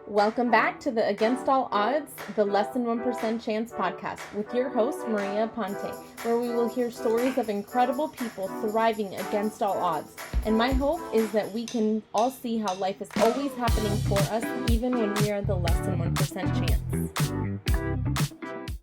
Welcome back to the Against All Odds, the Less Than 1% Chance podcast with your host, Maria Aponte, where we will hear stories of incredible people thriving against all odds. And my hope is that we can all see how life is always happening for us, even when we are the less than 1% chance.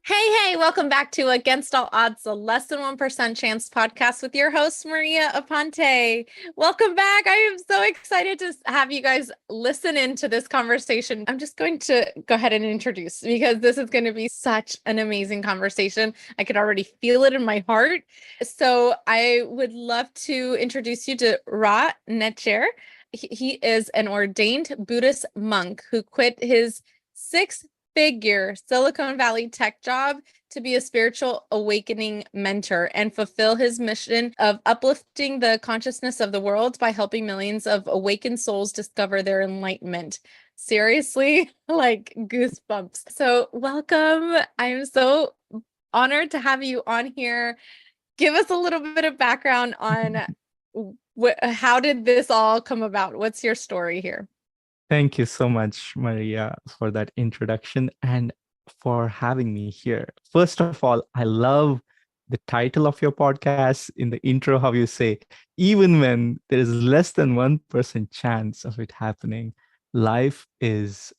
Hey, welcome back to Against All Odds, the Less Than 1% Chance podcast with your host, Maria Aponte. Welcome back. I am so excited to have you guys listen into this conversation. I'm just going to go ahead and introduce because this is going to be such an amazing conversation. I could already feel it in my heart. So I would love to introduce you to Ra Netjer. He is an ordained Buddhist monk who quit his six-figure Silicon Valley tech job to be a spiritual awakening mentor and fulfill his mission of uplifting the consciousness of the world by helping millions of awakened souls discover their enlightenment. Seriously, like goosebumps. So welcome. I'm so honored to have you on here. Give us a little bit of background on how did this all come about? What's your story here? Thank you so much, Maria, for that introduction and for having me here. First of all, I love the title of your podcast. In the intro, how you say, even when there is less than 1% chance of it happening, life is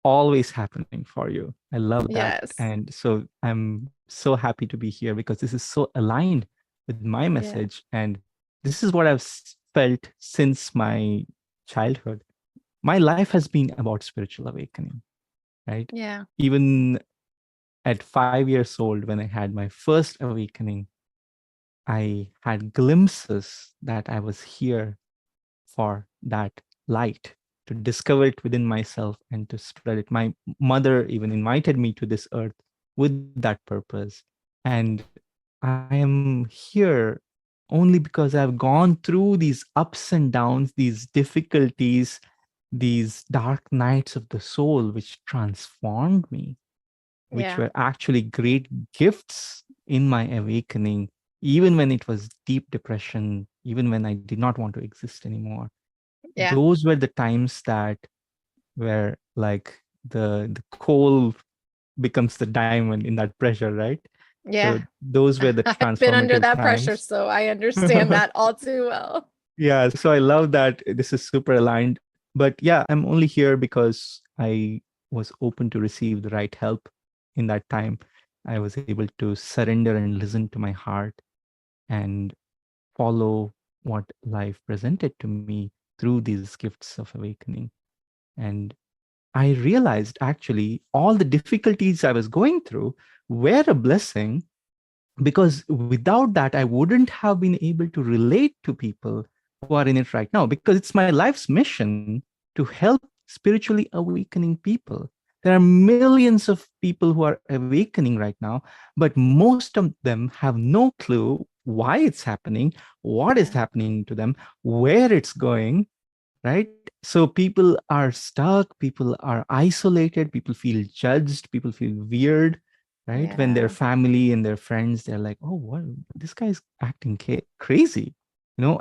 always happening for you. I love that. Yes. And so I'm so happy to be here because this is so aligned with my message. And this is what I've felt since my childhood. My life has been about spiritual awakening, right? Yeah. Even at 5 years old, when I had my first awakening, I had glimpses that I was here for that light, to discover it within myself and to spread it. My mother even invited me to this earth with that purpose. And I am here only because I've gone through these ups and downs, these difficulties, these dark nights of the soul, which transformed me, which were actually great gifts in my awakening, even when it was deep depression, even when I did not want to exist anymore. Yeah. Those were the times that were like the coal becomes the diamond in that pressure, right? Yeah. So those were the I've been under transformative that pressure, times. so I understand that all too well. Yeah, so I love that this is super aligned. But yeah, I'm only here because I was open to receive the right help in that time. I was able to surrender and listen to my heart and follow what life presented to me through these gifts of awakening. And I realized actually all the difficulties I was going through were a blessing, because without that, I wouldn't have been able to relate to people who are in it right now, because it's my life's mission to help spiritually awakening people. There are millions of people who are awakening right now, but most of them have no clue why it's happening, what is happening to them, where it's going, right? So people are stuck, people are isolated, people feel judged, people feel weird, right? When their family and their friends, they're like, oh, what, this guy's acting crazy.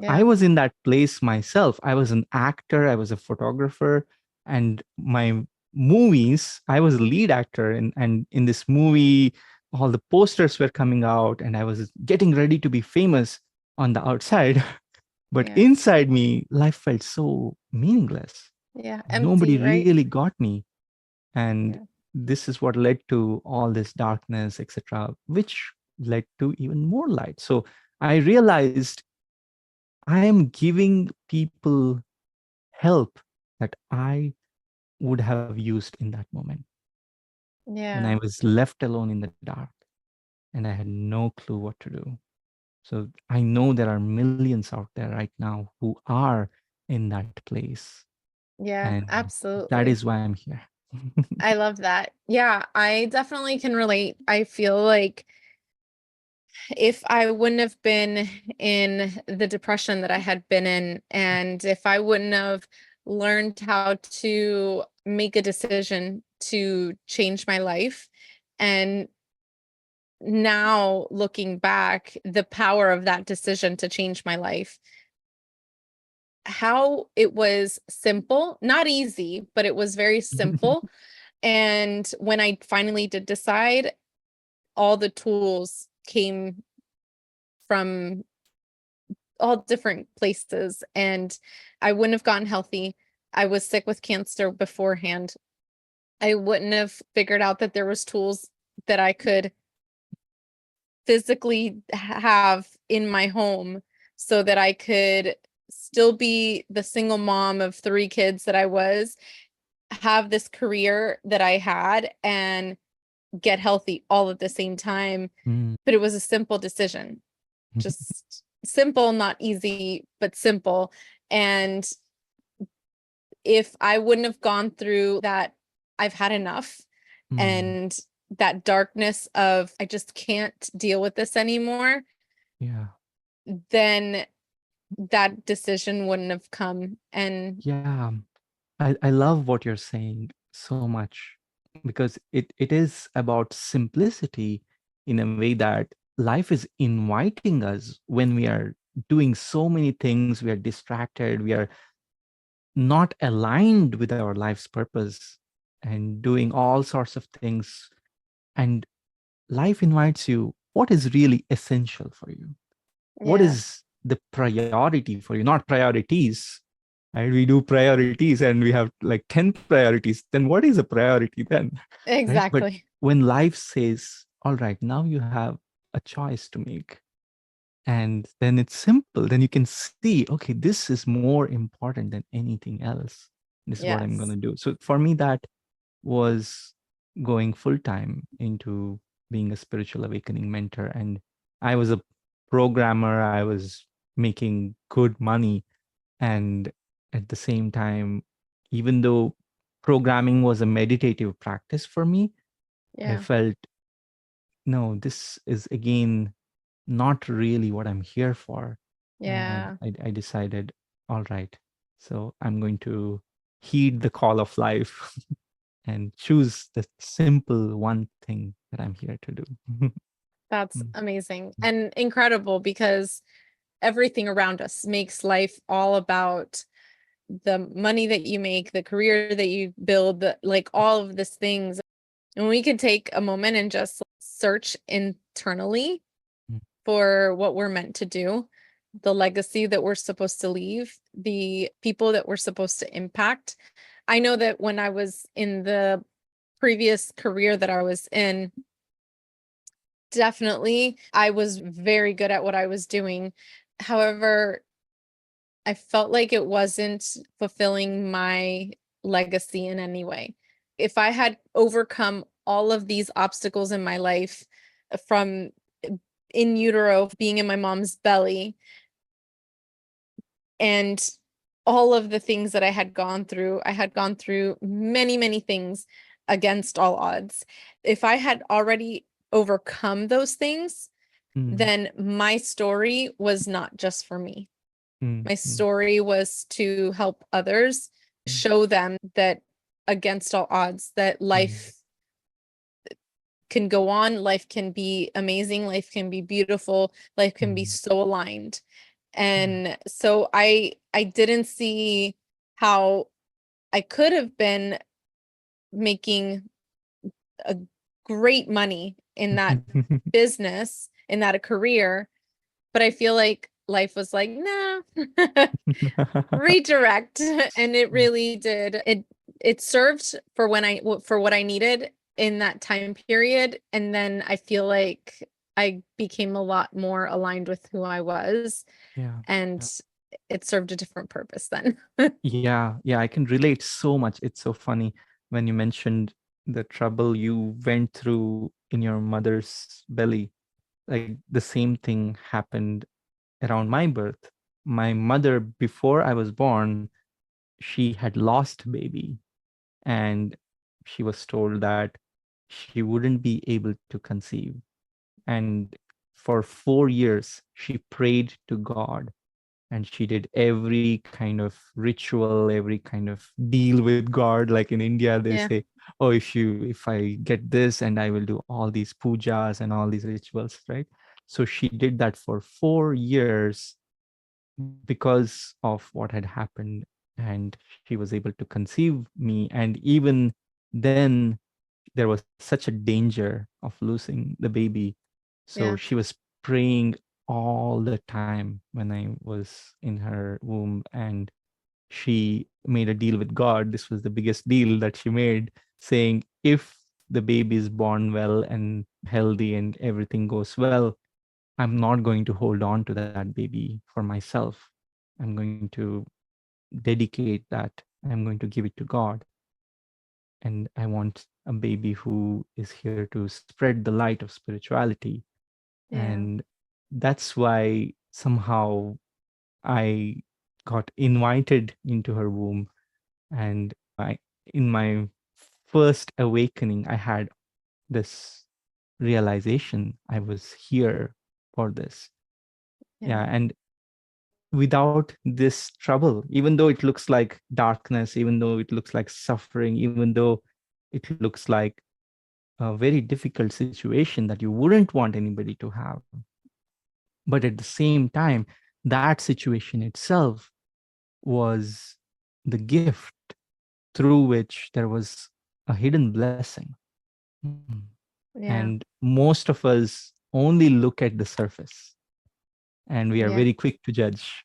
I was in that place myself. I was an actor, I was a photographer, and my movies, I was a lead actor, and in this movie, all the posters were coming out, and I was getting ready to be famous on the outside. But inside me, life felt so meaningless. Yeah. Nobody Empty, right? really got me. And this is what led to all this darkness, etc., which led to even more light. So I realized I am giving people help that I would have used in that moment. When I was left alone in the dark and I had no clue what to do. So I know there are millions out there right now who are in that place. Yeah, And absolutely. that is why I'm here. I love that. Yeah, I definitely can relate. I feel like if I wouldn't have been in the depression that I had been in, and if I wouldn't have learned how to make a decision to change my life, and now looking back, the power of that decision to change my life, how it was simple, not easy, but it was very simple. And when I finally did decide, all the tools came from all different places, and I wouldn't have gotten healthy. I was sick with cancer beforehand. I wouldn't have figured out that there was tools that I could physically have in my home so that I could still be the single mom of 3 kids that I was, have this career that I had, and get healthy all at the same time. Mm. But it was a simple decision. Just simple, not easy, but simple. And if I wouldn't have gone through that, I've had enough, Mm. and that darkness of I just can't deal with this anymore, Yeah. then that decision wouldn't have come. And Yeah. I love what you're saying so much, because it is about simplicity in a way that life is inviting us when we are doing so many things, we are distracted, we are not aligned with our life's purpose and doing all sorts of things. And life invites you, what is really essential for you? What yeah, is the priority for you? Not priorities, right? We do priorities and we have like 10 priorities. Then what is a priority then? Right? But exactly. when life says, all right, now you have a choice to make, and then it's simple, then you can see, okay, this is more important than anything else. This is what I'm going Yes. to do. So for me, that was going full time into being a spiritual awakening mentor. And I was a programmer, I was making good money. And at the same time, even though programming was a meditative practice for me, I Yeah. felt, no, this is again not really what I'm here for. And Yeah. I decided, all right, so I'm going to heed the call of life and choose the simple one thing that I'm here to do. That's Mm, amazing and incredible, because everything around us makes life all about the money that you make, the career that you build, like all of these things. And we could take a moment and just search internally mm, for what we're meant to do, the legacy that we're supposed to leave, the people that we're supposed to impact. I know that when I was in the previous career that I was in, definitely I was very good at what I was doing. However, I felt like it wasn't fulfilling my legacy in any way. If I had overcome all of these obstacles in my life, from in utero, being in my mom's belly, and all of the things that I had gone through many, many things against all odds. If I had already overcome those things, mm, then my story was not just for me. mm, My mm, story was to help others, mm, show them that against all odds, that mm, life can go on, life can be amazing, life can be beautiful, life can be mm. so aligned. Yeah. And so I didn't see how I could have been making a great money in that business, in that career, but I feel like life was like, nah, redirect. And it Yeah. really did. It served for for what I needed in that time period. And then I feel like I became a lot more aligned with who I was, Yeah. and it served a different purpose then. Yeah. Yeah. I can relate so much. It's so funny when you mentioned the trouble you went through in your mother's belly. Like the same thing happened around my birth. My mother, before I was born, she had lost baby, and she was told that she wouldn't be able to conceive. And for 4 years, she prayed to God, and she did every kind of ritual, every kind of deal with God. Like in India, they Yeah. say, oh, if I get this, and I will do all these pujas and all these rituals, right? So she did that for 4 years, because of what had happened, and she was able to conceive me. And even then, there was such a danger of losing the baby. So Yeah. she was praying all the time when I was in her womb. And she made a deal with God. This was the biggest deal that she made, saying, if the baby is born well and healthy and everything goes well, I'm not going to hold on to that baby for myself. I'm going to dedicate that. I'm going to give it to God. And I want a baby who is here to spread the light of spirituality. Yeah. And that's why somehow I got invited into her womb. And in my first awakening, I had this realization I was here for this. Yeah. Yeah. And without this trouble, even though it looks like darkness, even though it looks like suffering, even though it looks like a very difficult situation that you wouldn't want anybody to have. But at the same time, that situation itself was the gift through which there was a hidden blessing. Mm. Yeah. And most of us only look at the surface, and we are Yeah. very quick to judge.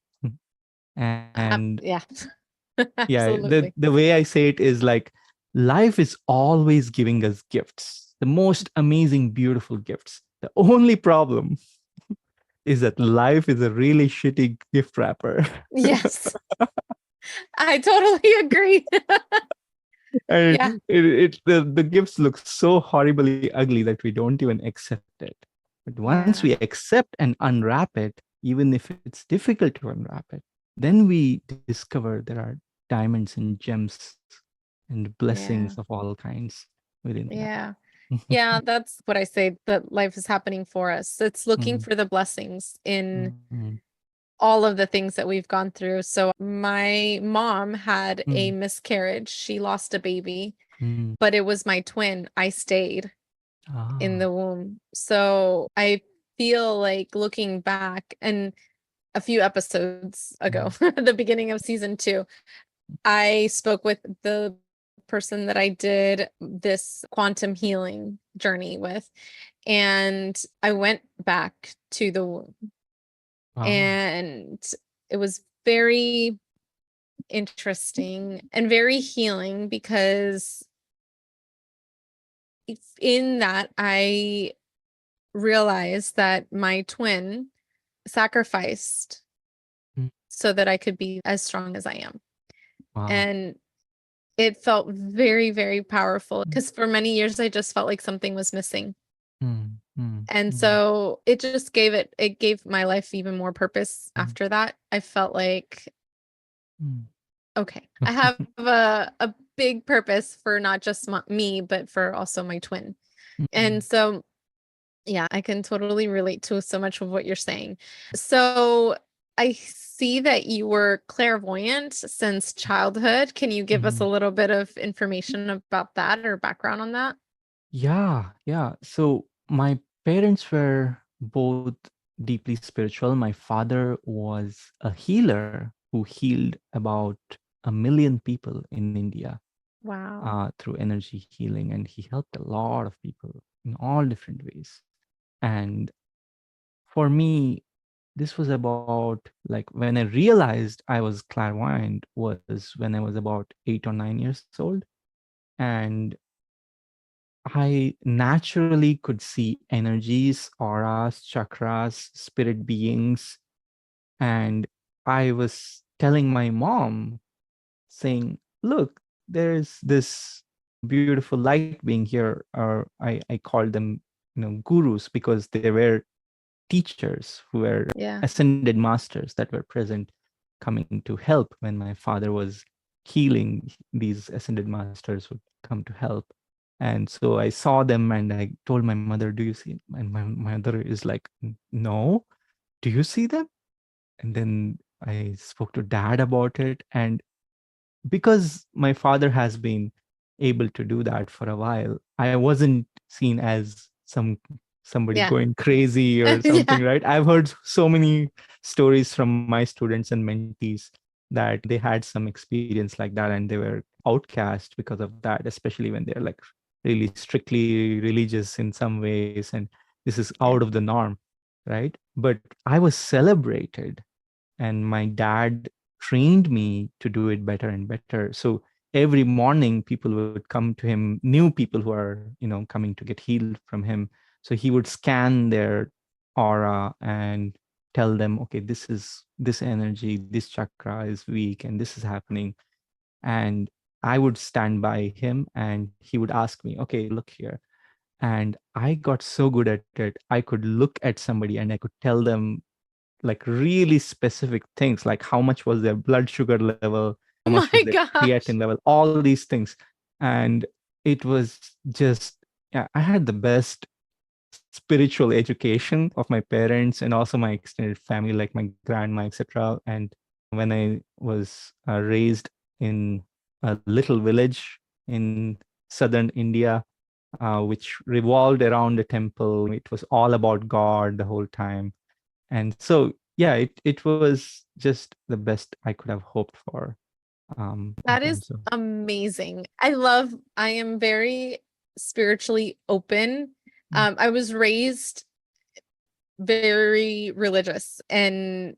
And Yeah. yeah, Absolutely. the way I say it is like, life is always giving us gifts, the most amazing, beautiful gifts. The only problem is that life is a really shitty gift wrapper. Yes. I totally agree. And Yeah. the gifts look so horribly ugly that we don't even accept it. But once we Yeah. accept and unwrap it, even if it's difficult to unwrap it, then we discover there are diamonds and gems and blessings Yeah. of all kinds within that. Yeah. Yeah, that's what I say, that life is happening for us. It's looking Mm, for the blessings in mm, all of the things that we've gone through. So my mom had a mm, miscarriage. She lost a baby, mm. but it was my twin. I stayed in Ah. the womb. So I feel like looking back and a few episodes ago, Mm, the beginning of season 2, I spoke with the person that I did this quantum healing journey with. And I went back to the womb, wow. and it was very interesting and very healing because in that I realized that my twin sacrificed Mm, so that I could be as strong as I am. wow. And it felt very, very powerful because for many years I just felt like something was missing. Mm, mm, And mm, so it gave my life even more purpose mm, after that. I felt like, mm. okay, I have a big purpose for not just me, but for also my twin. And Mm, so, yeah, I can totally relate to so much of what you're saying. So I see that you were clairvoyant since childhood. Can you give us a mm. little bit of information about that or background on that? Yeah, yeah. So my parents were both deeply spiritual. My father was a healer who healed about 1 million people in India Wow. through energy healing, and he helped a lot of people in all different ways. And for me, this was about, like, when I realized I was clairvoyant was when I was about 8 or 9 years old. And I naturally could see energies, auras, chakras, spirit beings. And I was telling my mom, saying, look, there's this beautiful light being here. Or I called them, gurus, because they were teachers who were Yeah. ascended masters that were present, coming to help when my father was healing. These ascended masters would come to help. And so I saw them and I told my mother, do you see? And my mother is like, no, do you see them? And then I spoke to dad about it. And because my father has been able to do that for a while, I wasn't seen as some somebody Yeah. going crazy or something, Yeah. right? I've heard so many stories from my students and mentees that they had some experience like that and they were outcast because of that, especially when they're like really strictly religious in some ways, and this is out Yeah. of the norm, right? But I was celebrated, and my dad trained me to do it better and better. So every morning people would come to him, new people who are, coming to get healed from him. So he would scan their aura and tell them, okay, this energy, this chakra is weak and this is happening. And I would stand by him and he would ask me, okay, look here. And I got so good at it, I could look at somebody and I could tell them like really specific things, like how much was their blood sugar level, Oh how much my was their gosh. creatine level, all these things. And it was just, yeah, I had the best spiritual education of my parents and also my extended family, like my grandma, etc. And when I was raised in a little village in southern India, which revolved around a temple, it was all about God the whole time. And so yeah, it was just the best I could have hoped for, in That is terms of. amazing. I am very spiritually open. Mm, I was raised very religious, and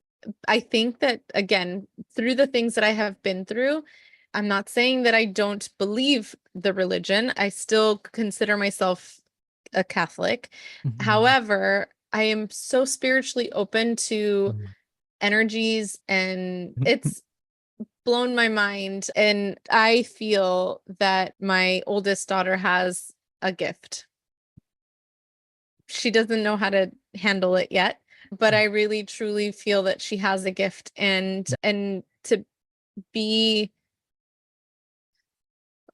I think that again, through the things that I have been through, I'm not saying that I don't believe the religion. I still consider myself a Catholic. mhm, However, I am so spiritually open to mm, energies, and mhm, it's blown my mind. And I feel that my oldest daughter has a gift. She doesn't know how to handle it yet, but I really truly feel that she has a gift, and to be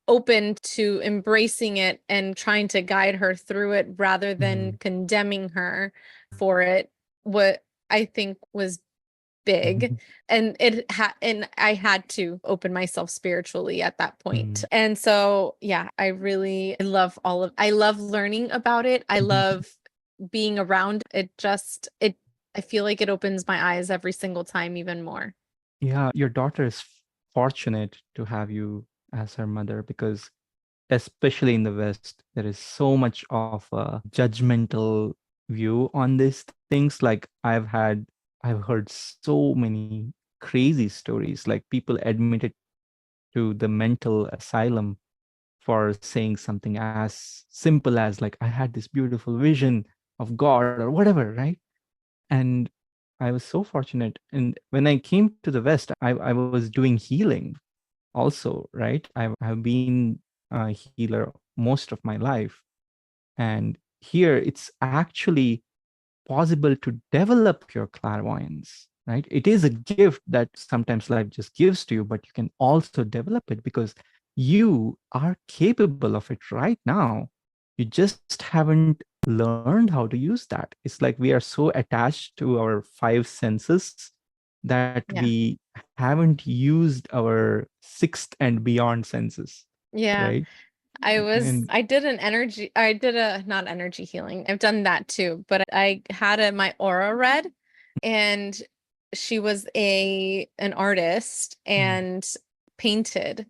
open to embracing it and trying to guide her through it rather than mhm, condemning her for it, what I think was big. mhm, And I had to open myself spiritually at that point. mhm, And so yeah, I love I love learning about it. I mhm. love being around it. Just it I feel like it opens my eyes every single time even more. Yeah, your daughter is fortunate to have you as her mother, because especially in the West, there is so much of a judgmental view on these things. Like I've heard so many crazy stories, like people admitted to the mental asylum for saying something as simple as like, I had this beautiful vision of God or whatever, right? And I was so fortunate. And when I came to the West, I was doing healing also, right? I've been a healer most of my life. And here it's actually possible to develop your clairvoyance, right? It is a gift that sometimes life just gives to you, but you can also develop it because you are capable of it right now. You just haven't learned how to use that. It's like we are so attached to our five senses that Yeah. we haven't used our sixth and beyond senses, Yeah. right? And I did a not energy healing. I've done that too, but I had my aura read, and she was an artist mm, and painted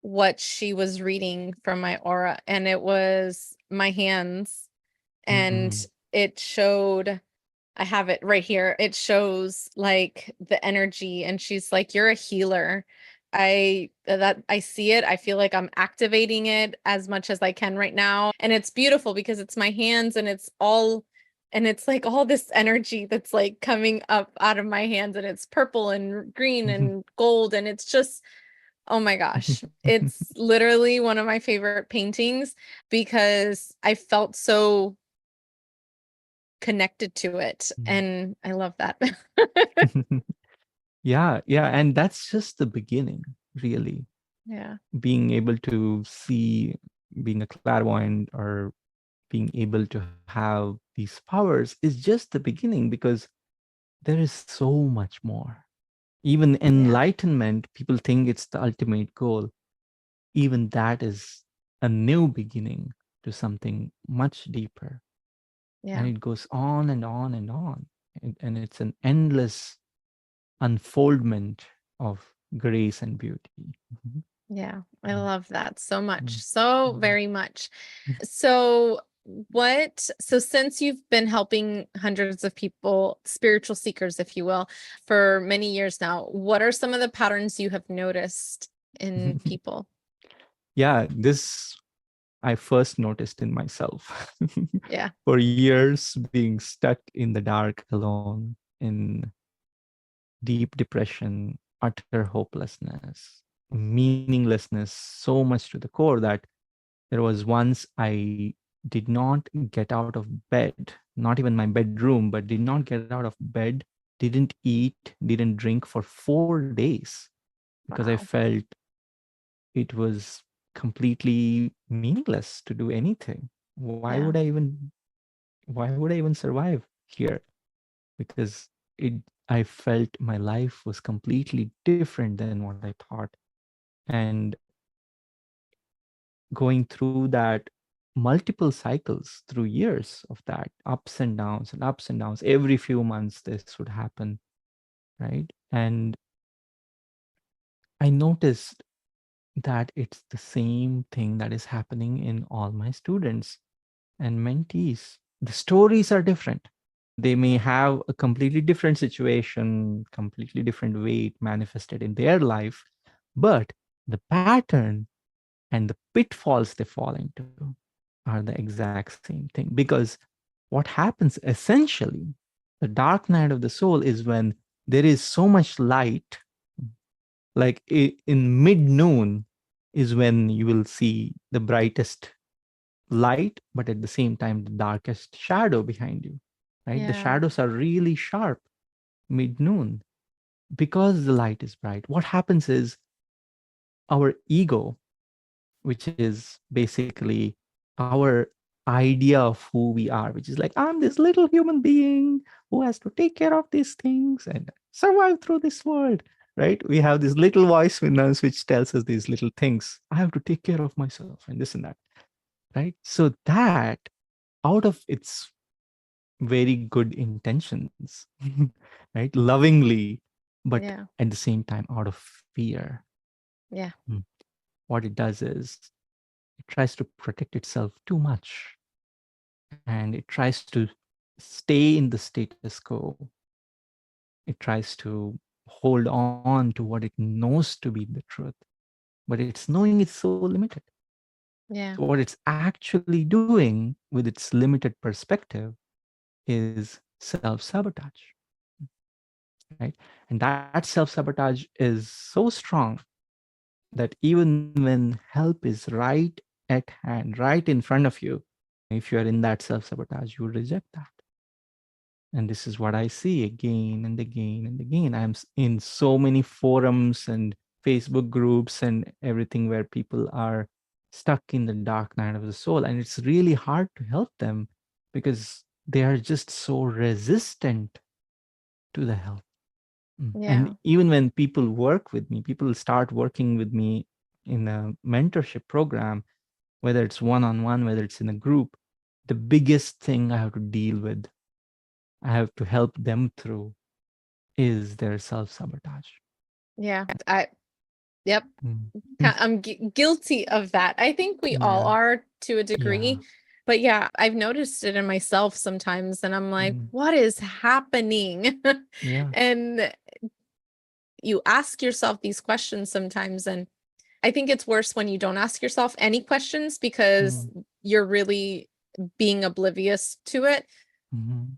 what she was reading from my aura, and it was my hands, and mm, it showed I have it right here. It shows like the energy, and she's like, "You're a healer." I see it. I feel like I'm activating it as much as I can right now. And it's beautiful because it's my hands, and it's like all this energy that's like coming up out of my hands, and it's purple and green mm. and gold, and it's just, oh my gosh. It's literally one of my favorite paintings because I felt so connected to it, and I love that. Yeah, yeah. And that's just the beginning, really. Yeah. Being able to see, being a clairvoyant or being able to have these powers is just the beginning, because there is so much more. Even Yeah. enlightenment, people think it's the ultimate goal. Even that is a new beginning to something much deeper. And Yeah. it goes on and on and on. And it's an endless unfoldment of grace and beauty. Mhm. Yeah. I Mm, love that so much. mm, So mm. very much. So so since you've been helping hundreds of people, spiritual seekers, if you will, for many years now, what are some of the patterns you have noticed in people? Yeah, this I first noticed in myself. Yeah. For years, being stuck in the dark alone, in deep depression, utter hopelessness, meaninglessness, so much to the core that there was once I did not get out of bed, not even my bedroom, but did not get out of bed, didn't eat, didn't drink for 4 days because I Wow. felt it was completely meaningless to do anything. Yeah. Why would I even survive here? Because it I felt my life was completely different than what I thought. And going through that multiple cycles through years of that, ups and downs and ups and downs, every few months this would happen, right? And I noticed that it's the same thing that is happening in all my students and mentees. The stories are different. They may have a completely different situation, completely different way it manifested in their life, but the pattern and the pitfalls they fall into are the exact same thing. Because what happens essentially, the dark night of the soul is when there is so much light, like in mid noon is when you will see the brightest light, but at the same time, the darkest shadow behind you, right? The Yeah. shadows are really sharp mid noon because the light is bright. What happens is our ego, which is basically our idea of who we are, which is like, I'm this little human being who has to take care of these things and survive through this world, right? We have this little voice in us which tells us these little things. I have to take care of myself and this and that, right? So that out of its very good intentions, right? Lovingly, but Yeah. at the same time, out of fear, Yeah. mm, what it does is it tries to protect itself too much and it tries to stay in the status quo. It tries to hold on to what it knows to be the truth, but it's knowing it's so limited. Yeah. So, what it's actually doing with its limited perspective is self sabotage, right? And that self sabotage is so strong that even when help is right at hand, right in front of you, if you are in that self sabotage, you reject that. And this is what I see again and again and again. I'm in so many forums and Facebook groups and everything where people are stuck in the dark night of the soul. And it's really hard to help them because they are just so resistant to the help. And Yeah. even when people work with me, people start working with me in a mentorship program, whether it's one on one, whether it's in a group, the biggest thing I have to deal with, I have to help them through is their self sabotage. Yeah. Yep. Mm. I'm guilty of that. I think we all Yeah. are to a Yeah. degree. But yeah, I've noticed it in myself sometimes, and I'm like, Mm. what is happening? Yeah. And you ask yourself these questions sometimes. And I think it's worse when you don't ask yourself any questions because Mm. you're really being oblivious to it. Mhm.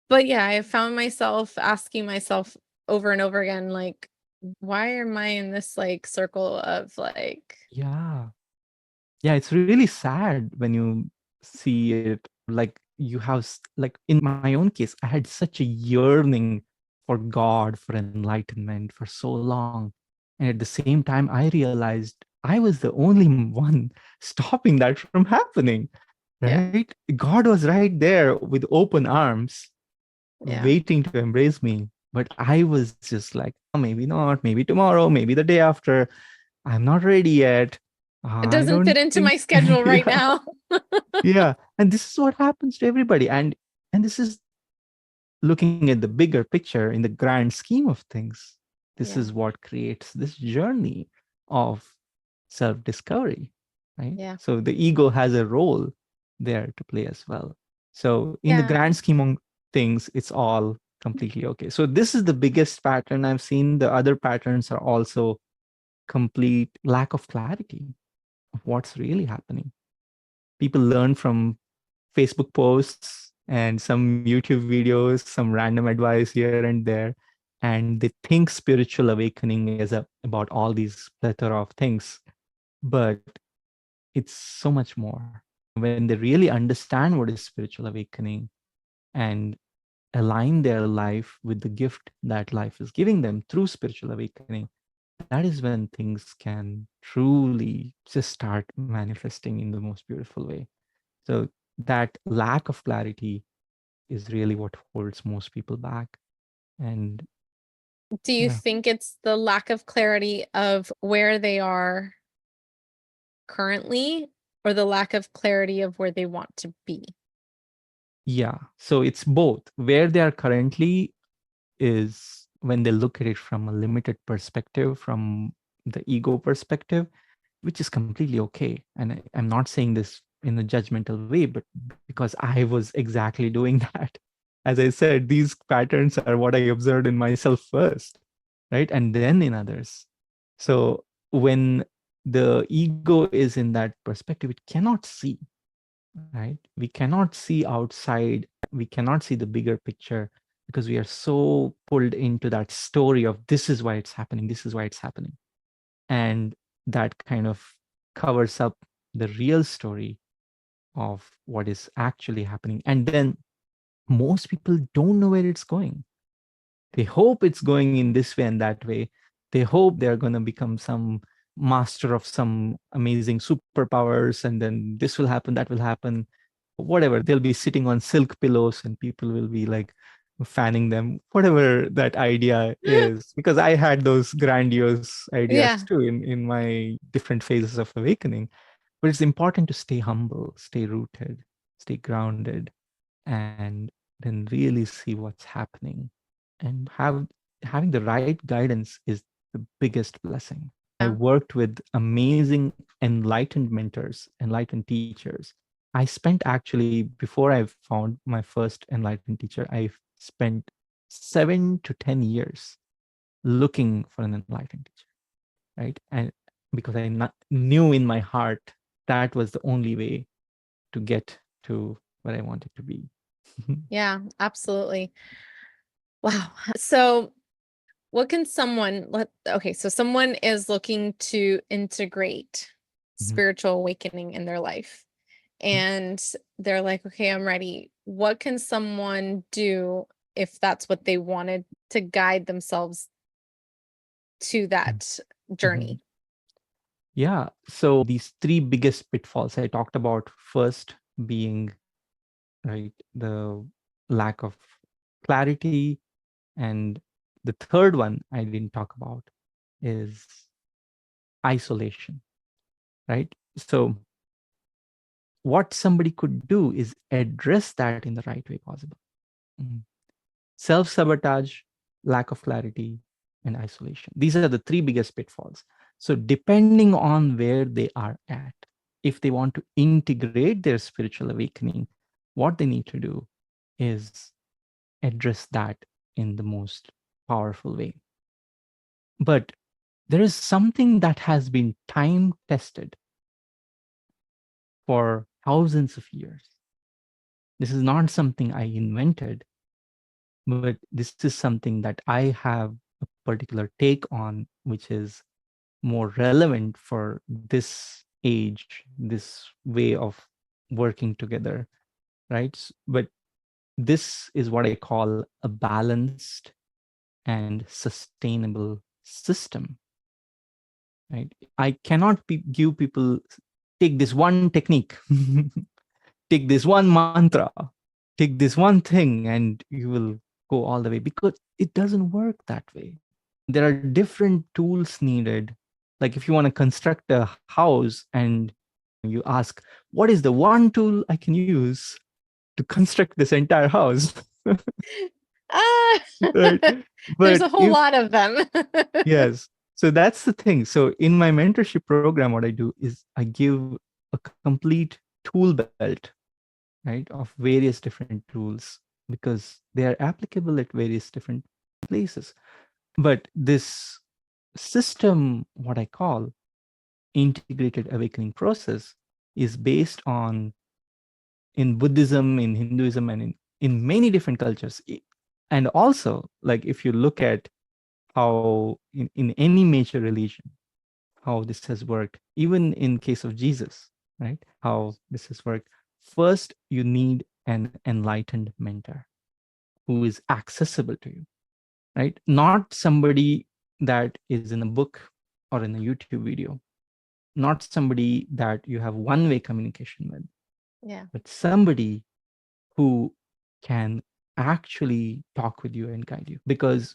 But yeah, I found myself asking myself over and over again, like, why am I in this like circle of like, Yeah. Yeah. It's really sad when you see it. Like you have, like in my own case, I had such a yearning for God, for enlightenment for so long. And at the same time, I realized I was the only one stopping that from happening, yeah, right? God was right there with open arms, yeah, waiting to embrace me. But I was just like, oh, maybe not, maybe tomorrow, maybe the day after. I'm not ready yet. It I doesn't fit don't into think, my schedule right yeah, now. yeah. And this is what happens to everybody. And this is looking at the bigger picture in the grand scheme of things. This Yeah. is what creates this journey of self-discovery, right? Yeah. So the ego has a role there to play as well. So in the Yeah. grand scheme of things, it's all completely okay. So this is the biggest pattern I've seen. The other patterns are also complete lack of clarity of what's really happening. People learn from Facebook posts and some YouTube videos, some random advice here and there, and they think spiritual awakening is about all these plethora of things, but it's so much more. When they really understand what is spiritual awakening and align their life with the gift that life is giving them through spiritual awakening, that is when things can truly just start manifesting in the most beautiful way. So that lack of clarity is really what holds most people back. And Do you yeah, think it's the lack of clarity of where they are currently or the lack of clarity of where they want to be? yeah. So it's both. Where they are currently is when they look at it from a limited perspective, from the ego perspective, which is completely okay. And I'm not saying this in a judgmental way, but because I was exactly doing that. As I said, these patterns are what I observed in myself first, right? And then in others. So when the ego is in that perspective, it cannot see, right? We cannot see outside, we cannot see the bigger picture because we are so pulled into that story of this is why it's happening, this is why it's happening. And that kind of covers up the real story of what is actually happening. And then most people don't know where it's going. They hope it's going in this way and that way. They hope they're going to become some master of some amazing superpowers, and then this will happen, that will happen, whatever. They'll be sitting on silk pillows and people will be like fanning them, whatever that idea is. Because I had those grandiose ideas Yeah. too in my different phases of awakening. But it's important to stay humble, stay rooted, stay grounded, and then really see what's happening and having the right guidance is the biggest blessing. I Yeah. worked with amazing enlightened mentors, enlightened teachers. I spent actually, before I found my first enlightened teacher, I spent 7 to 10 years looking for an enlightened teacher, right? And because I knew in my heart that was the only way to get to where I wanted to be. Yeah, absolutely. Wow. So what can someone okay, so someone is looking to integrate Mhm. spiritual awakening in their life and they're like, okay, I'm ready. What can someone do if that's what they wanted to guide themselves to that Mhm. journey? Yeah. So these three biggest pitfalls I talked about, first being, right, the lack of clarity. And the third one I didn't talk about is isolation, right? So what somebody could do is address that in the right way possible. Mhm. Self-sabotage, lack of clarity, and isolation. These are the three biggest pitfalls. So depending on where they are at, if they want to integrate their spiritual awakening, what they need to do is address that in the most powerful way. But there is something that has been time tested for thousands of years. This is not something I invented, but this is something that I have a particular take on, which is more relevant for this age, this way of working together, right? But this is what I call a balanced and sustainable system, right? I cannot give people, take this one technique, take this one mantra, take this one thing, and you will go all the way, because it doesn't work that way. There are different tools needed Like if you want to construct a house and you ask, what is the one tool I can use to construct this entire house? Ah, Right? there's But a whole if, lot of them. yes, so that's the thing. So in my mentorship program, what I do is I give a complete tool belt, right, of various different tools because they are applicable at various different places. But this system, what I call integrated awakening process, is based on in Buddhism, in Hinduism, and in many different cultures. And also, like if you look at how in any major religion, how this has worked, even in case of Jesus, right? How this has worked. First, you need an enlightened mentor who is accessible to you, right? Not somebody that is in a book or in a YouTube video, not somebody that you have one-way communication with, Yeah. but somebody who can actually talk with you and guide you. Because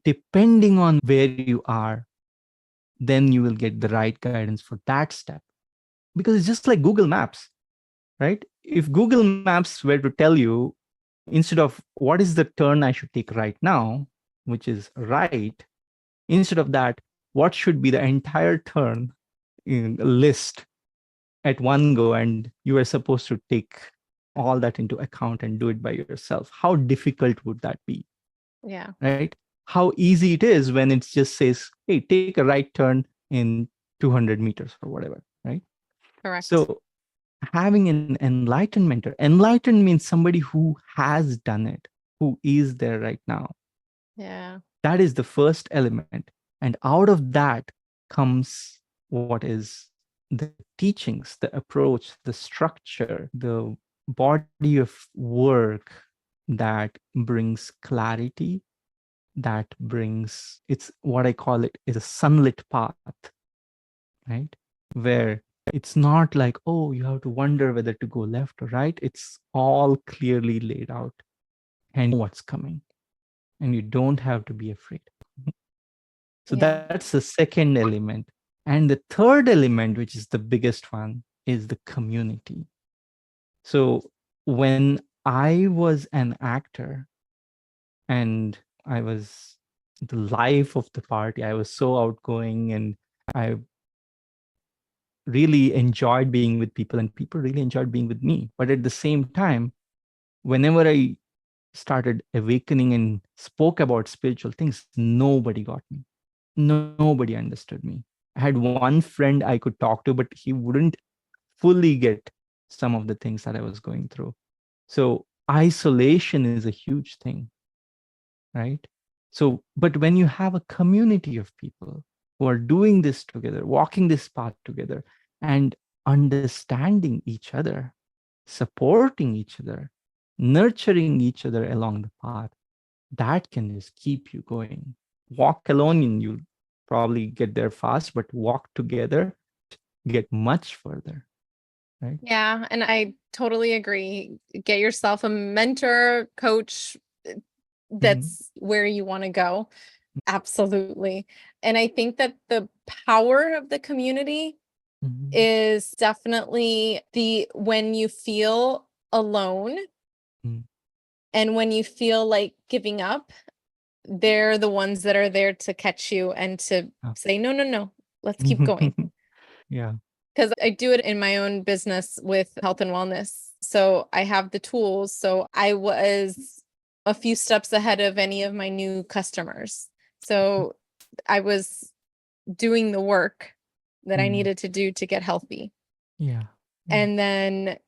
depending on where you are, then you will get the right guidance for that step. Because it's just like Google Maps, right? If Google Maps were to tell you, instead of what is the turn I should take right now, which is right, instead of that, what should be the entire turn in a list at one go, and you are supposed to take all that into account and do it by yourself. How difficult would that be? Yeah. Right? How easy it is when it just says, hey, take a right turn in 200 meters or whatever, right? Correct. So having an enlightened mentor, enlightened means somebody who has done it, who is there right now. Yeah. That is the first element. And out of that comes what is the teachings, the approach, the structure, the body of work that brings clarity, that brings, it's what I call it is a sunlit path, right? Where it's not like, oh, you have to wonder whether to go left or right. It's all clearly laid out and what's coming. And you don't have to be afraid. So Yeah. that's the second element. And the third element, which is the biggest one, is the community. So when I was an actor and I was the life of the party, I was so outgoing and I really enjoyed being with people and people really enjoyed being with me. But at the same time, whenever I started awakening and spoke about spiritual things, nobody got me. Nobody understood me. I had one friend I could talk to, but he wouldn't fully get some of the things that I was going through. So isolation is a huge thing, right? So, but when you have a community of people who are doing this together, walking this path together, and understanding each other, supporting each other, nurturing each other along the path, that can just keep you going. Walk alone and you probably get there fast, but walk together, get much further, right? Yeah. And I totally agree. Get yourself a mentor, coach. Mhm. That's where you want to go. Absolutely. And I think that the power of the community Mhm. is definitely the when you feel alone Mhm. and when you feel like giving up, they're the ones that are there to catch you and to Ah. say, no, no, no, let's keep going. Yeah. Because I do it in my own business with health and wellness. So I have the tools. So I was a few steps ahead of any of my new customers. So I was doing the work that I Mhm. needed to do to get healthy. Yeah. Yeah. And then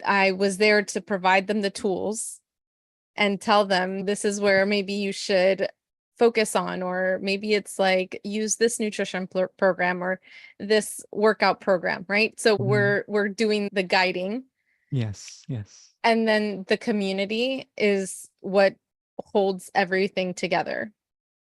I was there to provide them the tools and tell them this is where maybe you should focus on, or maybe it's like use this nutrition program or this workout program, right? So Mhm. we're doing the guiding, Yes. Yes. and then the community is what holds everything together.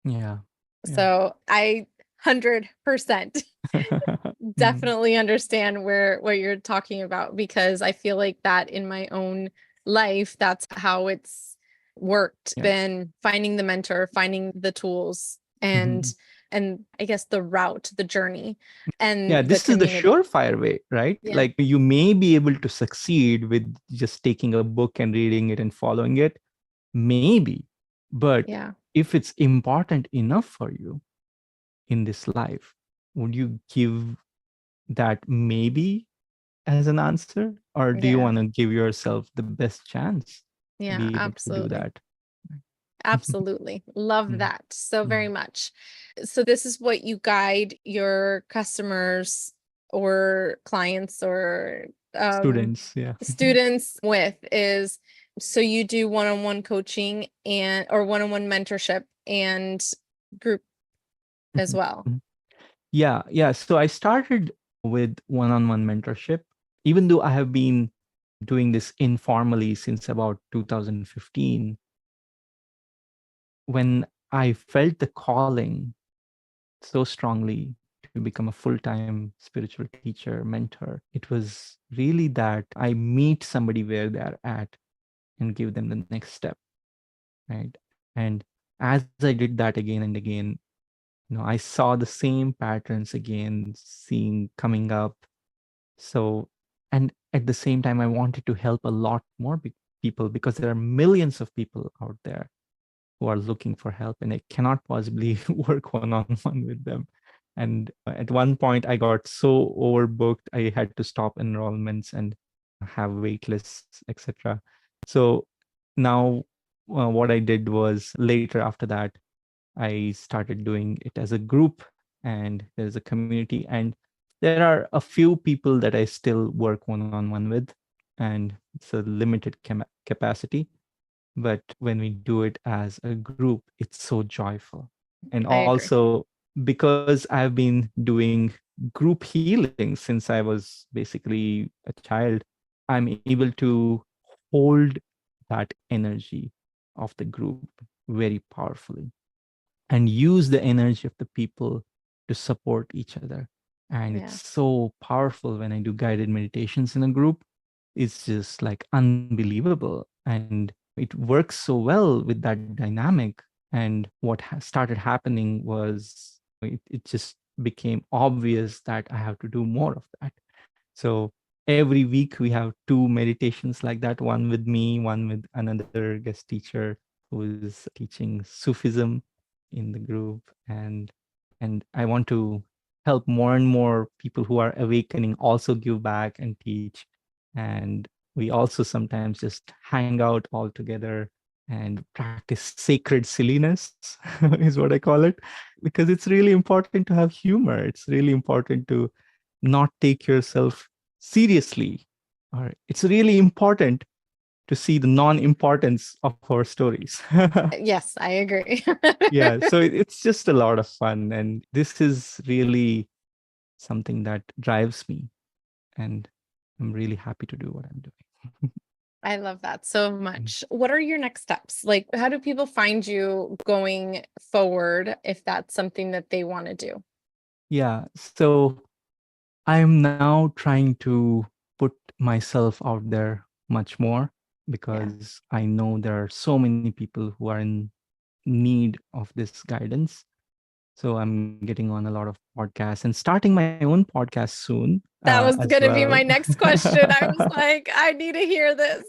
Yeah. Yeah. So I 100% Mhm. definitely understand where what you're talking about, because I feel like that in my own life, that's how it's worked, Yeah. been finding the mentor, finding the tools, and Mhm. and I guess the route, the journey, Yeah, and the this is the community. surefire way, right? Yeah. Like you may be able to succeed with just taking a book and reading it and following it, maybe. But Yeah. if it's important enough for you in this life, would you give that maybe as an answer? Or do you Yeah. want to give yourself the best chance to Yeah, be able to do absolutely. that? Absolutely. Love Mm, that so very mm. much. So this is what you guide your customers or clients or Students, yeah. students with is, so you do one-on-one coaching and or one-on-one mentorship and group as Mhm, well. mhm. Yeah. So I started with one-on-one mentorship, even though I have been doing this informally since about 2015. When I felt the calling so strongly to become a full-time spiritual teacher, mentor, it was really that I meet somebody where they're at and give them the next step, right? And as I did that again and again, I saw the same patterns again, seeing coming up. So, and at the same time, I wanted to help a lot more people, because there are millions of people out there who are looking for help, and I cannot possibly work one on one with them. And at one point, I got so overbooked, I had to stop enrollments and have wait lists, etc. So now, what I did was, later after that, I started doing it as a group, and there's a community, and there are a few people that I still work one on one with, and it's a limited capacity. But when we do it as a group, it's so joyful. And I agree. also, because I've been doing group healing since I was basically a child, I'm able to hold that energy of the group very powerfully, and use the energy of the people to support each other. And it's Yeah. so powerful when I do guided meditations in a group. It's just like unbelievable. And it works so well with that dynamic. And what started happening was, it just became obvious that I have to do more of that. So every week we have two meditations like that, one with me, one with another guest teacher who is teaching Sufism in the group. And I want to help more and more people who are awakening also give back and teach. And we also sometimes just hang out all together and practice sacred silliness, is what I call it, because it's really important to have humor. It's really important to not take yourself seriously. Or it's really important to see the non-importance of our stories. Yes, I agree. Yeah, so it's just a lot of fun, and this is really something that drives me, and I'm really happy to do what I'm doing. I love that so much. What are your next steps? Like, how do people find you going forward if that's something that they want to do? Yeah, so I'm now trying to put myself out there much more, Yeah. because I know there are so many people who are in need of this guidance. So I'm getting on a lot of podcasts and starting my own podcast soon, That was as going to be well. my next question. I was like, I need to hear this.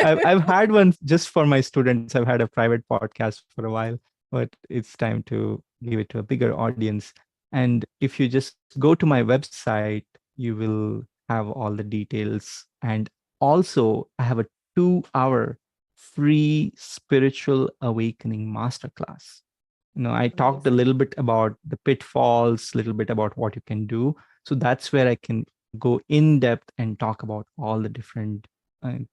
I've had one just for my students. I've had a private podcast for a while, but it's time to give it to a bigger audience. And if you just go to my website, you will have all the details. And also, I have a 2 hour free spiritual awakening masterclass. I talked a Amazing. little bit about the pitfalls, a little bit about what you can do. So that's where I can go in depth and talk about all the different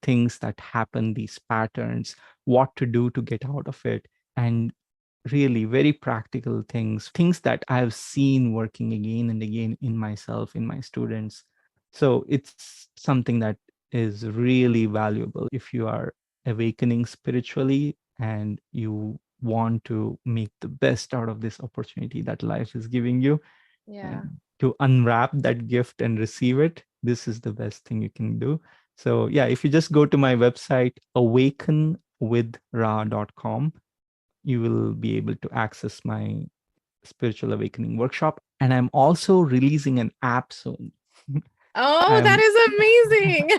things that happen, these patterns, what to do to get out of it, and really very practical things that I've seen working again and again in myself, in my students. So it's something that is really valuable if you are awakening spiritually and you want to make the best out of this opportunity that life is giving you, Yeah. and to unwrap that gift and receive it. This is the best thing you can do. So yeah, if you just go to my website, awakenwithra.com, you will be able to access my spiritual awakening workshop, and I'm also releasing an app soon. Oh, that I'm is amazing.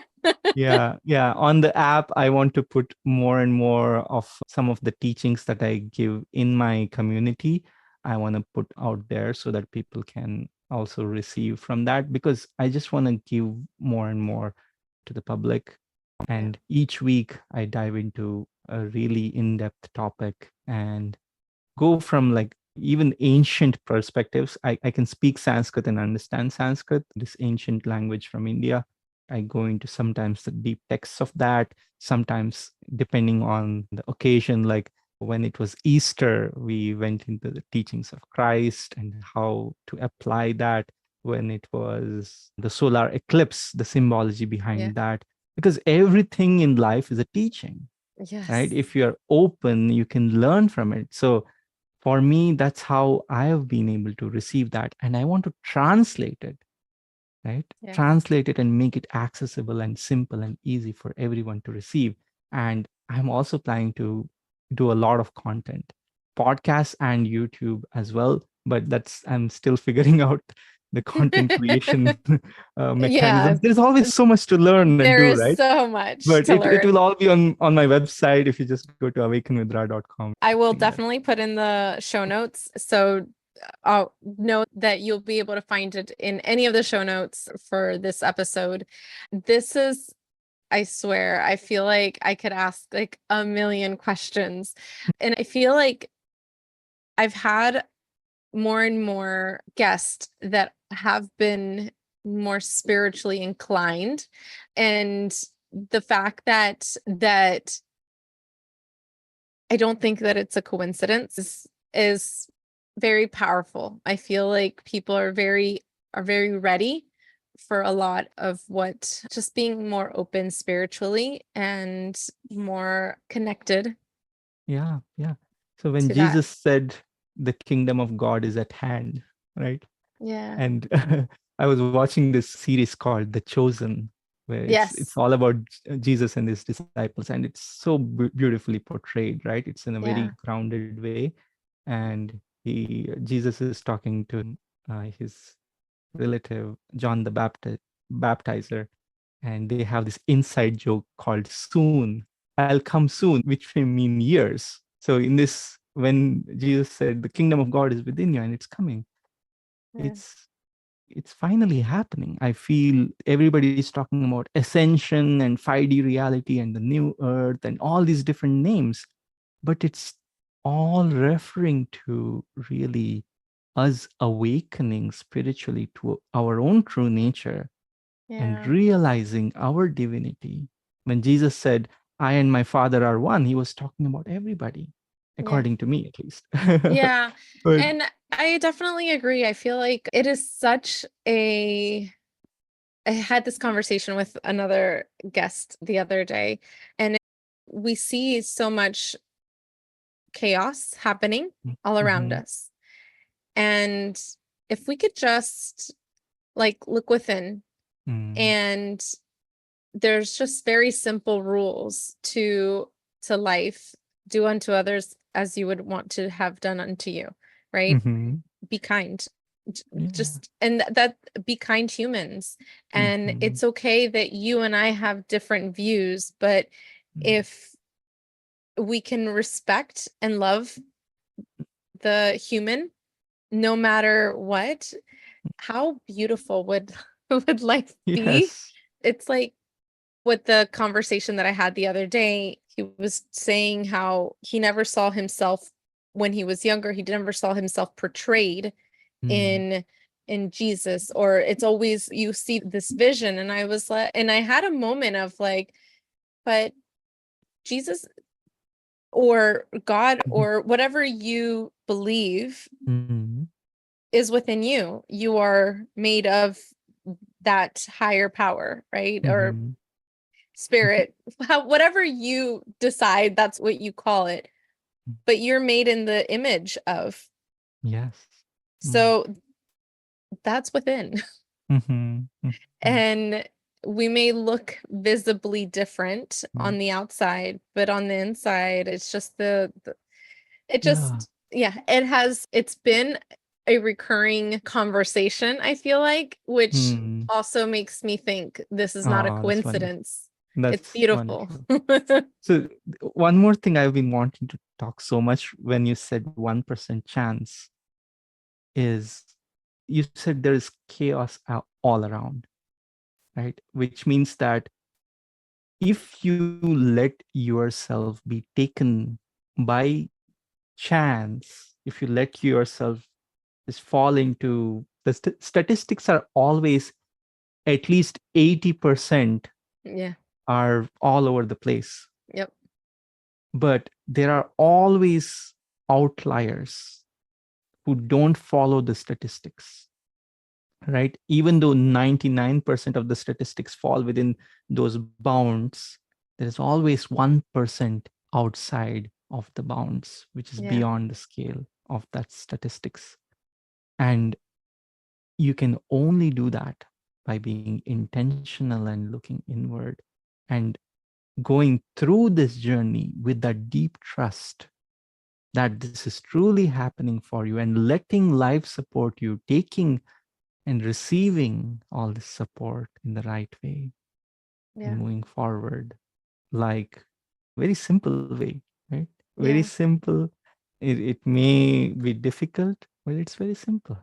yeah. On the app, I want to put more and more of some of the teachings that I give in my community. I want to put out there so that people can also receive from that, because I just want to give more and more to the public. Yeah. And each week I dive into a really in-depth topic and go from like even ancient perspectives. I can speak Sanskrit and understand Sanskrit, this ancient language from India. I go into sometimes the deep texts of that, sometimes depending on the occasion, like when it was Easter, we went into the teachings of Christ and how to apply that. When it was the solar eclipse, the symbology Yeah. behind that, because everything in life is a teaching, right? Yes. If you're open, you can learn from it. So for me, that's how I have been able to receive that. And I want to translate it, right? Yeah. Translate it and make it accessible and simple and easy for everyone to receive. And I'm also planning to do a lot of content, podcasts and YouTube as well. But I'm still figuring out the content creation Yeah. mechanisms. There's always so much to learn and There do, is right? so much But to it learn. will all be on my website. If you just go to awakenwithra.com. I will definitely put in the show notes. So I'll note that you'll be able to find it in any of the show notes for this episode. This is, I swear, I feel like I could ask like a million questions. And I feel like I've had more and more guests that have been more spiritually inclined. And the fact that I don't think that it's a coincidence is very powerful. I feel like people are very ready for a lot of what just being more open spiritually and more connected Yeah, yeah. So when to that. Jesus said the kingdom of God is at hand, right? Yeah. And I was watching this series called The Chosen, where it's Yes. all about Jesus and his disciples, and it's so beautifully portrayed, right? It's in a very Yeah. grounded way, and Jesus is talking to his relative John the Baptizer, and they have this inside joke called "Soon, I'll come soon," which may mean years. So in this, when Jesus said the kingdom of God is within you and it's coming, Yeah. it's it's finally happening. I feel everybody's talking about ascension and 5D reality and the new earth and all these different names, but it's all referring to really us awakening spiritually to our own true nature and Yeah. realizing our divinity. When Jesus said, I and my Father are one, he was talking about everybody, Yeah. according to me at least. Yeah. But And I definitely agree. I feel like it is such a I had this conversation with another guest the other day, and we see so much chaos happening all around Mhm, us. And if we could just like look within, mm, and there's just very simple rules to life. Do unto others as you would want to have done unto you, right? mhm, Be kind. yeah, Just and that be kind humans. And mhm, it's okay that you and I have different views, but mm, if we can respect and love the human no matter what, how beautiful would would life be? yes. It's like with the conversation that I had the other day, he was saying how he never saw himself when he was younger, he never saw himself portrayed Mm, in Jesus, or it's always you see this vision. And I was like, and I had a moment of like, but Jesus or God mhm, or whatever you believe mhm, is within you. You are made of that higher power, right? Or mhm, spirit, whatever you decide, that's what you call it. But you're made in the image of. yes. Mm, So that's within. mhm, mhm, And we may look visibly different mm, on the outside, but on the inside, it's just it just yeah. Yeah, it's been a recurring conversation, I feel like, which Hmm. also makes me think this is not a Oh, that's wonderful. coincidence. It's That's beautiful. wonderful. So one more thing I've been wanting to talk so much when you said 1% chance is you said there is chaos all around, right? Which means that if you let yourself be taken by chance, if you let yourself just fall into the statistics are always at least 80% Yeah. are all over the place. Yep. But there are always outliers who don't follow the statistics, right? Even though 99% of the statistics fall within those bounds, there is always 1% outside of the bounds, which is Yeah. beyond the scale of that statistics. And you can only do that by being intentional and looking inward and going through this journey with that deep trust that this is truly happening for you and letting life support you, taking and receiving all this support in the right way and Yeah. moving forward like very simple way, right? Very Yeah. simple. It may be difficult, but it's very simple.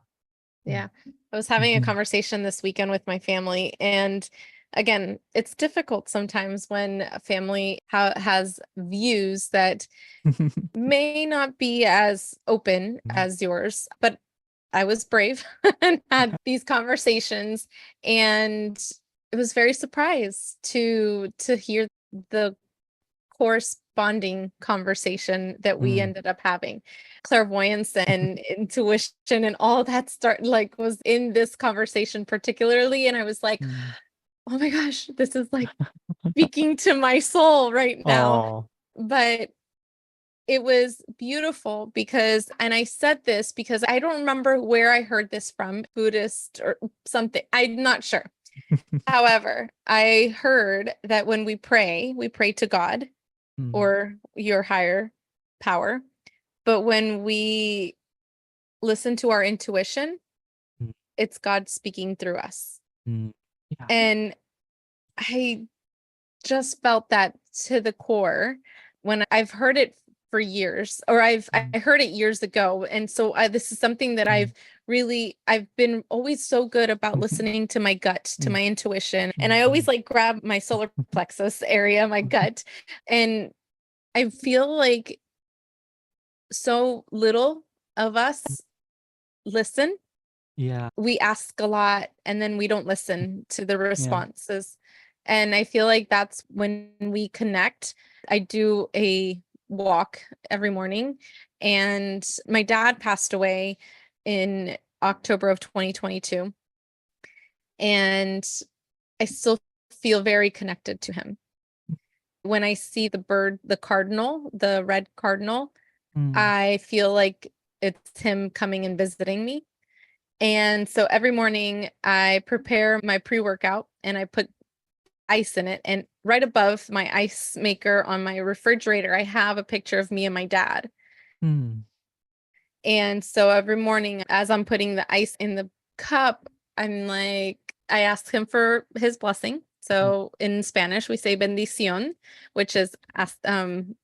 Yeah. I was having a conversation this weekend with my family, and again, it's difficult sometimes when a family has views that may not be as open as yours, but I was brave and had these conversations, and it was very surprised to hear the corresponding conversation that we ended up having. Clairvoyance and intuition and all that was in this conversation particularly, and I was like, oh my gosh, this is like speaking to my soul right now. Oh. But it was beautiful because, and I said this because I don't remember where I heard this from, Buddhist or something. I'm not sure. However, I heard that when we pray to God or your higher power. But when we listen to our intuition, it's God speaking through us. Yeah. And I just felt that to the core when I've heard it for years, or I heard it years ago. And so this is something that I've been always so good about listening to my gut, to my intuition. And I always like grab my solar plexus area, my gut. And I feel like so little of us listen. Yeah. We ask a lot and then we don't listen to the Yeah. responses. And I feel like that's when we connect. I do a walk every morning, and my dad passed away in October of 2022. And I still feel very connected to him. When I see the bird, the cardinal, the red cardinal, I feel like it's him coming and visiting me. And so every morning I prepare my pre-workout and I put ice in it. And right above my ice maker on my refrigerator, I have a picture of me and my dad. And so every morning as I'm putting the ice in the cup, I ask him for his blessing. So in Spanish, we say bendición, which is I'm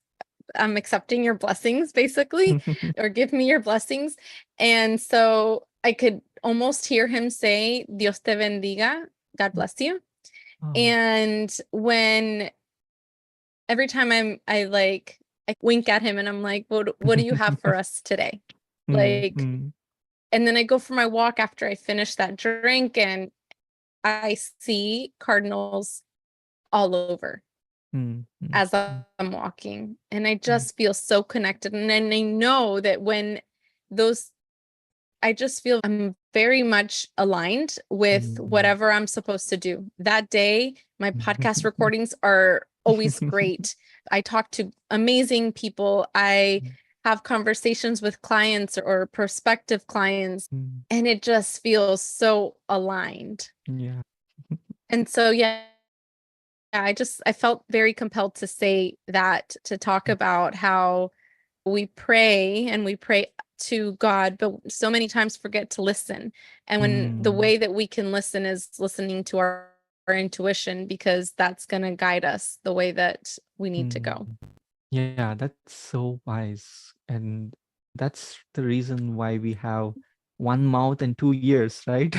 accepting your blessings, basically, or give me your blessings. And so I could almost hear him say, Dios te bendiga, God bless you. And when every time I wink at him and I'm like, what do you have for us today? Like, and then I go for my walk after I finish that drink and I see cardinals all over as I'm walking. And I just feel so connected. And then I know that I just feel I'm very much aligned with whatever I'm supposed to do. That day, my podcast recordings are always great. I talk to amazing people. I have conversations with clients or prospective clients, and it just feels so aligned. Yeah. And so, yeah, I felt very compelled to say that, to talk about how we pray and we pray to God, but so many times forget to listen. And when the way that we can listen is listening to our intuition, because that's going to guide us the way that we need to go. Yeah, that's so wise. And that's the reason why we have one mouth and two ears, right?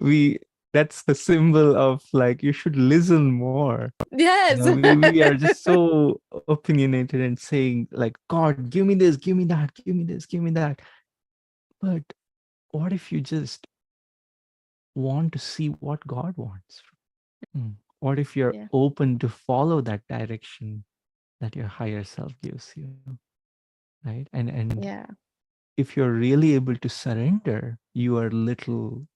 we That's the symbol of like you should listen more. Yes. We are just so opinionated and saying like, God, give me this, give me that, give me this, give me that. But what if you just want to see what God wants? What if you're open to follow that direction that your higher self gives you? Right. And if you're really able to surrender your little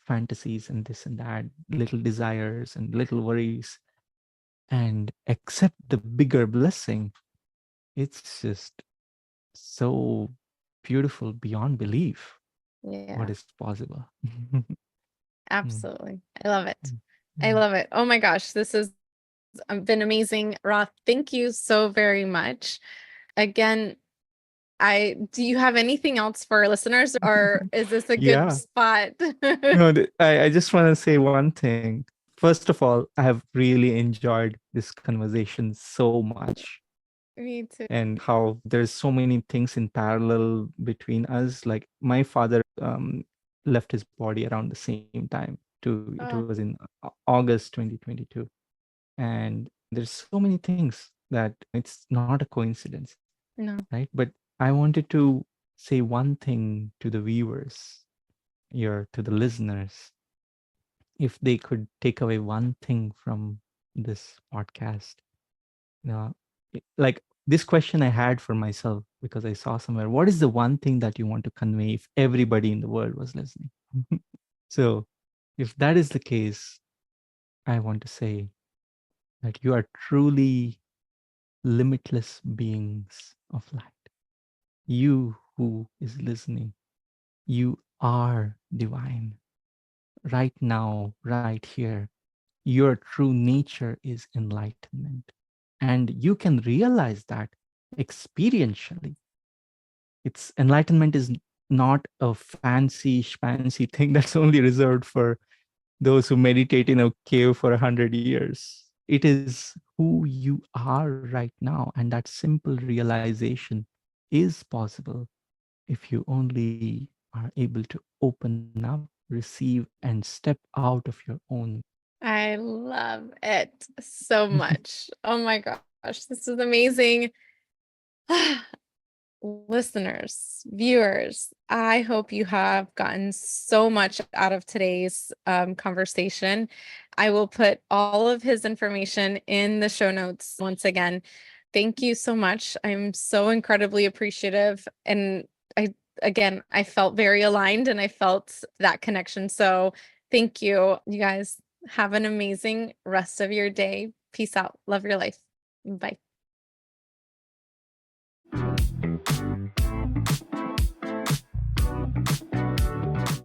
fantasies and this and that, little desires and little worries, and accept the bigger blessing, it's just so beautiful beyond belief what is possible. Absolutely. I love it. I love it. Oh my gosh, this has been amazing. Ra, thank you so very much. Again, do you have anything else for our listeners, or is this a good spot? No, I just want to say one thing. First of all, I have really enjoyed this conversation so much. Me too. And how there's so many things in parallel between us. Like my father left his body around the same time. It was in August 2022. And there's so many things that it's not a coincidence. No. Right. But I wanted to say one thing to the viewers, to the listeners. If they could take away one thing from this podcast, like this question I had for myself, because I saw somewhere, what is the one thing that you want to convey if everybody in the world was listening? So if that is the case, I want to say that you are truly limitless beings of light. You who is listening, you are divine. Right now, right here, your true nature is enlightenment. And you can realize that experientially. It's enlightenment is not a fancy thing that's only reserved for those who meditate in a cave for 100 years. It is who you are right now. And that simple realization is possible if you only are able to open up, receive, and step out of your own. I love it so much. Oh my gosh, this is amazing. Listeners, viewers, I hope you have gotten so much out of today's conversation. I will put all of his information in the show notes. Once again, thank you so much. I'm so incredibly appreciative. And I felt very aligned and I felt that connection. So thank you. You guys have an amazing rest of your day. Peace out. Love your life. Bye.